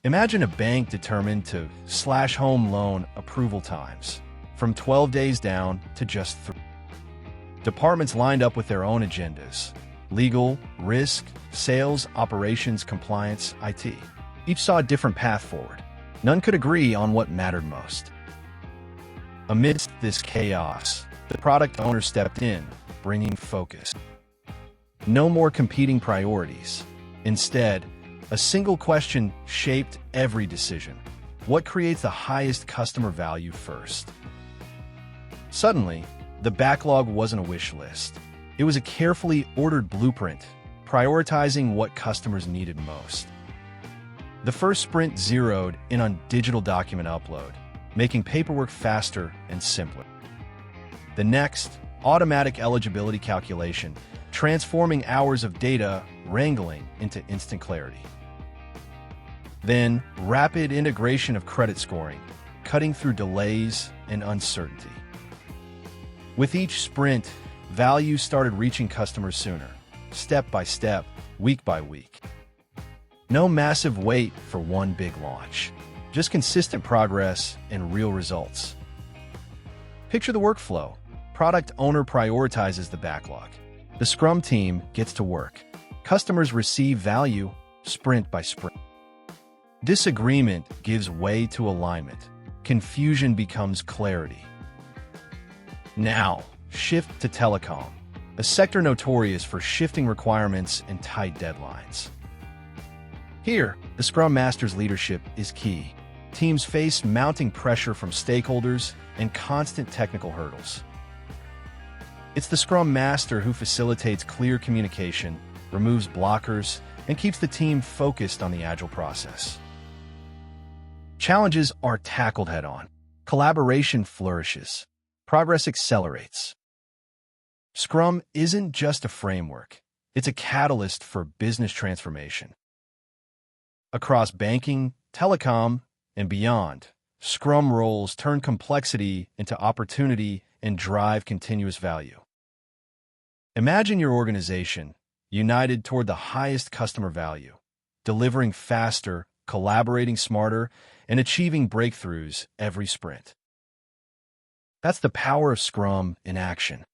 Imagine a bank determined to slash home loan approval times from 12 days down to just 3. Departments lined up with their own agendas: legal, risk, sales, operations, compliance, IT. Each saw a different path forward. None could agree on what mattered most. Amidst this chaos, the product owner stepped in, bringing focus. No more competing priorities. Instead, a single question shaped every decision: what creates the highest customer value first? Suddenly, the backlog wasn't a wish list. It was a carefully ordered blueprint, prioritizing what customers needed most. The first sprint zeroed in on digital document upload, making paperwork faster and simpler. The next, automatic eligibility calculation, transforming hours of data wrangling into instant clarity. Then, rapid integration of credit scoring, cutting through delays and uncertainty. With each sprint, value started reaching customers sooner, step by step, week by week. No massive wait for one big launch, just consistent progress and real results. Picture the workflow. Product owner prioritizes the backlog. The Scrum team gets to work. Customers receive value sprint by sprint. Disagreement gives way to alignment. Confusion becomes clarity. Now, shift to telecom, a sector notorious for shifting requirements and tight deadlines. Here, the Scrum Master's leadership is key. Teams face mounting pressure from stakeholders and constant technical hurdles. It's the Scrum Master who facilitates clear communication, removes blockers, and keeps the team focused on the Agile process. Challenges are tackled head-on. Collaboration flourishes. Progress accelerates. Scrum isn't just a framework. It's a catalyst for business transformation. Across banking, telecom, and beyond, Scrum roles turn complexity into opportunity and drive continuous value. Imagine your organization united toward the highest customer value, delivering faster, collaborating smarter, and achieving breakthroughs every sprint. That's the power of Scrum in action.